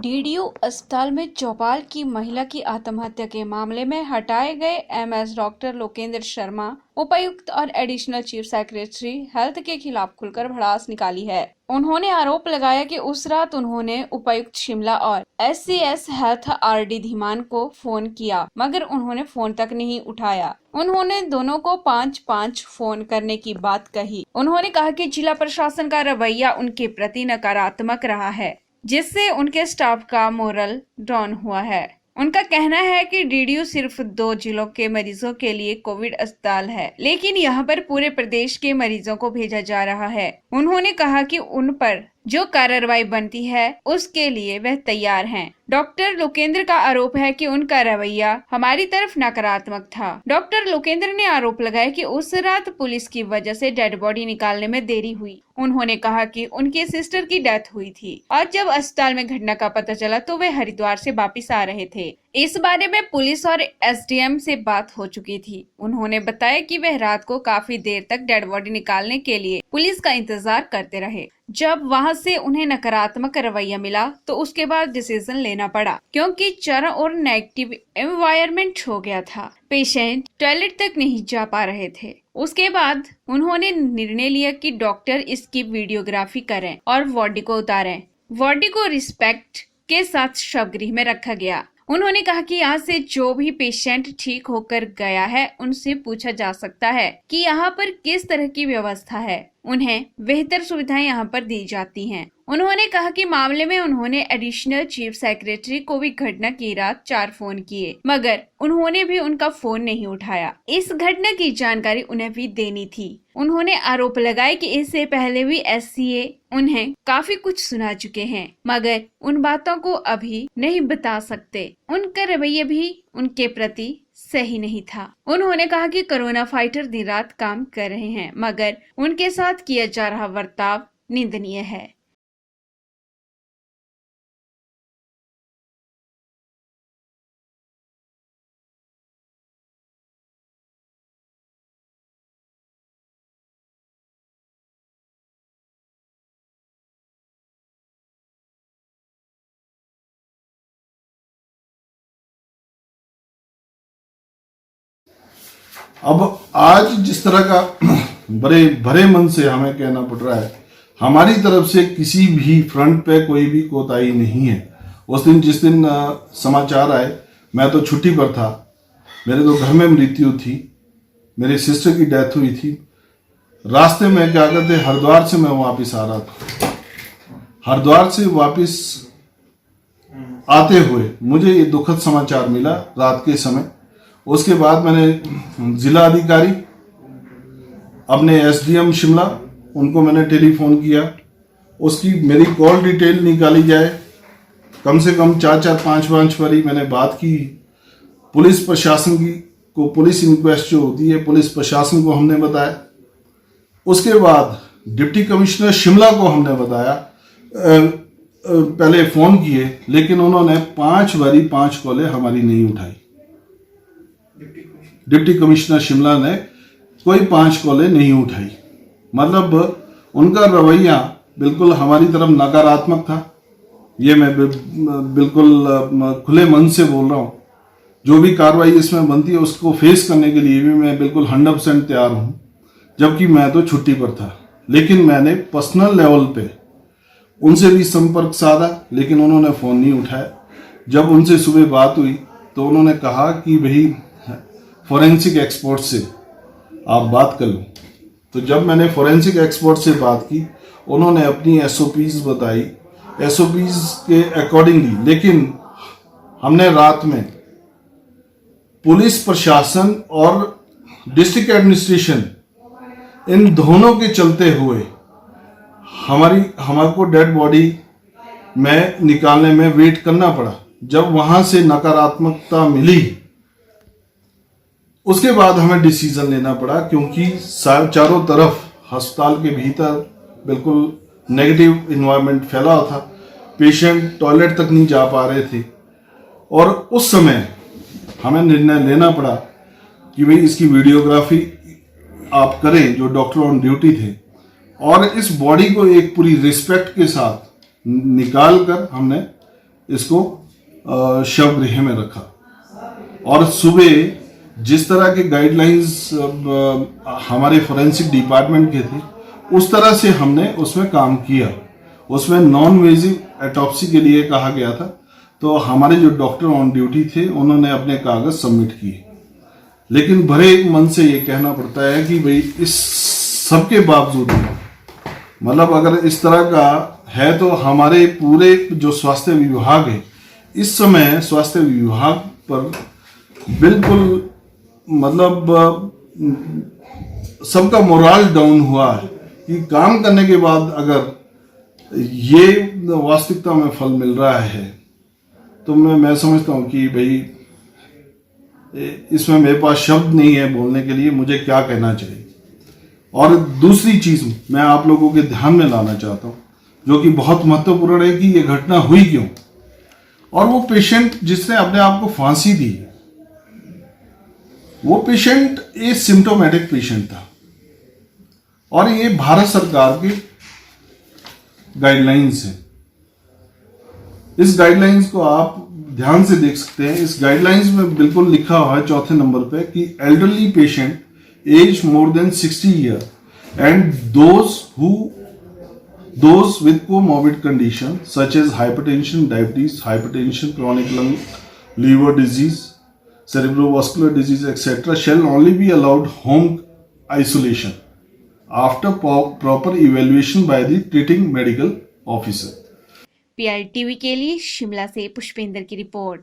DDU अस्पताल में चौपाल की महिला की आत्महत्या के मामले में हटाए गए एमएस डॉक्टर लोकेंद्र शर्मा उपायुक्त और एडिशनल चीफ सेक्रेटरी हेल्थ के खिलाफ खुलकर भड़ास निकाली है। उन्होंने आरोप लगाया कि उस रात उन्होंने उपायुक्त शिमला और एससीएस हेल्थ आरडी धीमान को फोन किया, मगर उन्होंने फोन तक नहीं उठाया। उन्होंने दोनों को 5-5 फोन करने की बात कही। उन्होंने कहा कि जिला प्रशासन का रवैया उनके प्रति नकारात्मक रहा है, जिससे उनके स्टाफ का मोरल डाउन हुआ है। उनका कहना है कि डीडीयू सिर्फ 2 जिलों के मरीजों के लिए कोविड अस्पताल है, लेकिन यहाँ पर पूरे प्रदेश के मरीजों को भेजा जा रहा है। उन्होंने कहा कि उन पर जो कार्रवाई बनती है उसके लिए वह तैयार हैं। डॉक्टर लोकेंद्र का आरोप है कि उनका रवैया हमारी तरफ नकारात्मक था। डॉक्टर लोकेंद्र ने आरोप लगाया कि उस रात पुलिस की वजह से डेड बॉडी निकालने में देरी हुई। उन्होंने कहा कि उनके सिस्टर की डेथ हुई थी और जब अस्पताल में घटना का पता चला तो वे हरिद्वार से वापिस आ रहे थे। इस बारे में पुलिस और एसडीएम से बात हो चुकी थी। उन्होंने बताया कि वह रात को काफी देर तक डेड बॉडी निकालने के लिए पुलिस का इंतजार करते रहे। जब वहां से उन्हें नकारात्मक रवैया मिला तो उसके बाद डिसीजन लेना पड़ा, क्योंकि चारों ओर नेगेटिव एनवायरनमेंट हो गया था। पेशेंट टॉयलेट तक नहीं जा पा रहे थे। उसके बाद उन्होंने निर्णय लिया कि डॉक्टर इसकी वीडियोग्राफी करें और बॉडी को उतारें। बॉडी को रिस्पेक्ट के साथ शवगृह में रखा गया। उन्होंने कहा कि यहाँ से जो भी पेशेंट ठीक होकर गया है उनसे पूछा जा सकता है कि यहाँ पर किस तरह की व्यवस्था है। उन्हें बेहतर सुविधाएं यहाँ पर दी जाती हैं। उन्होंने कहा कि मामले में उन्होंने एडिशनल चीफ सेक्रेटरी को भी घटना की रात 4 फोन किए, मगर उन्होंने भी उनका फोन नहीं उठाया। इस घटना की जानकारी उन्हें भी देनी थी। उन्होंने आरोप लगाया कि इससे पहले भी एससीए उन्हें काफी कुछ सुना चुके हैं, मगर उन बातों को अभी नहीं बता सकते। उनका रवैया भी उनके प्रति सही नहीं था। उन्होंने कहा कि कोरोना फाइटर दिन रात काम कर रहे हैं, मगर उनके साथ किया जा रहा बर्ताव निंदनीय है। अब आज जिस तरह का बड़े भरे मन से हमें कहना पड़ रहा है, हमारी तरफ से किसी भी फ्रंट पे कोई भी कोताही नहीं है। उस दिन जिस दिन समाचार आए, मैं तो छुट्टी पर था। मेरे तो घर में मृत्यु थी, मेरी सिस्टर की डेथ हुई थी। रास्ते में क्या कहते, हरिद्वार से मैं वापस आ रहा था। हरिद्वार से वापस आते हुए मुझे ये दुखद समाचार मिला रात के समय। उसके बाद मैंने जिला अधिकारी, अपने एसडीएम शिमला, उनको मैंने टेलीफोन किया। उसकी मेरी कॉल डिटेल निकाली जाए। कम से कम 4-4, 5-5 बारी मैंने बात की। पुलिस प्रशासन को पुलिस इंक्वेस्ट जो होती है, पुलिस प्रशासन को हमने बताया। उसके बाद डिप्टी कमिश्नर शिमला को हमने बताया। पहले फ़ोन किए, लेकिन उन्होंने 5 बारी 5 कॉलें हमारी नहीं उठाई। डिप्टी कमिश्नर शिमला ने कोई 5 कॉलें नहीं उठाई। मतलब उनका रवैया बिल्कुल हमारी तरफ नकारात्मक था। ये मैं बिल्कुल खुले मन से बोल रहा हूँ। जो भी कार्रवाई इसमें बनती है उसको फेस करने के लिए भी मैं बिल्कुल 100% तैयार हूँ। जबकि मैं तो छुट्टी पर था, लेकिन मैंने पर्सनल लेवल पे उनसे भी संपर्क साधा, लेकिन उन्होंने फ़ोन नहीं उठाया। जब उनसे सुबह बात हुई तो उन्होंने कहा कि भाई फोरेंसिक एक्सपर्ट से आप बात कर लो। तो जब मैंने फोरेंसिक एक्सपर्ट से बात की, उन्होंने अपनी एसओपीज बताई, एसओपीज के अकॉर्डिंगली। लेकिन हमने रात में पुलिस प्रशासन और डिस्ट्रिक्ट एडमिनिस्ट्रेशन, इन दोनों के चलते हुए हमारे को डेड बॉडी में निकालने में वेट करना पड़ा। जब वहां से नकारात्मकता मिली, उसके बाद हमें डिसीजन लेना पड़ा, क्योंकि चारों तरफ अस्पताल के भीतर बिल्कुल नेगेटिव इन्वायरमेंट फैला था। पेशेंट टॉयलेट तक नहीं जा पा रहे थे और उस समय हमें निर्णय लेना पड़ा कि भाई इसकी वीडियोग्राफी आप करें, जो डॉक्टर ऑन ड्यूटी थे, और इस बॉडी को एक पूरी रिस्पेक्ट के साथ निकाल कर हमने इसको शव गृह में रखा। और सुबह जिस तरह के गाइडलाइंस हमारे फोरेंसिक डिपार्टमेंट के थे, उस तरह से हमने उसमें काम किया। उसमें नॉन इन्वेजिव ऑटोप्सी के लिए कहा गया था, तो हमारे जो डॉक्टर ऑन ड्यूटी थे उन्होंने अपने कागज सबमिट किए। लेकिन भरे मन से ये कहना पड़ता है कि भाई इस सब के बावजूद मतलब अगर इस तरह का है तो हमारे पूरे जो स्वास्थ्य विभाग है, इस समय स्वास्थ्य विभाग पर बिल्कुल मतलब सबका मोरल डाउन हुआ है कि काम करने के बाद अगर ये वास्तविकता में फल मिल रहा है, तो मैं समझता हूँ कि भाई इसमें मेरे पास शब्द नहीं है बोलने के लिए, मुझे क्या कहना चाहिए। और दूसरी चीज मैं आप लोगों के ध्यान में लाना चाहता हूँ, जो कि बहुत महत्वपूर्ण है कि ये घटना हुई क्यों। और वो पेशेंट जिसने अपने आप को फांसी दी, वो पेशेंट एक सिम्टोमेटिक पेशेंट था। और ये भारत सरकार के गाइडलाइंस है। इस गाइडलाइंस को आप ध्यान से देख सकते हैं। इस गाइडलाइंस में बिल्कुल लिखा हुआ है चौथे नंबर पे कि elderly patient age more than 60 year and those with comorbid condition such as hypertension, diabetes, hypertension, chronic lung, liver disease, cerebrovascular disease, etc. shall only be allowed home isolation after proper evaluation by the treating medical officer. PRTV के लिए शिमला से पुष्पेंद्र की report.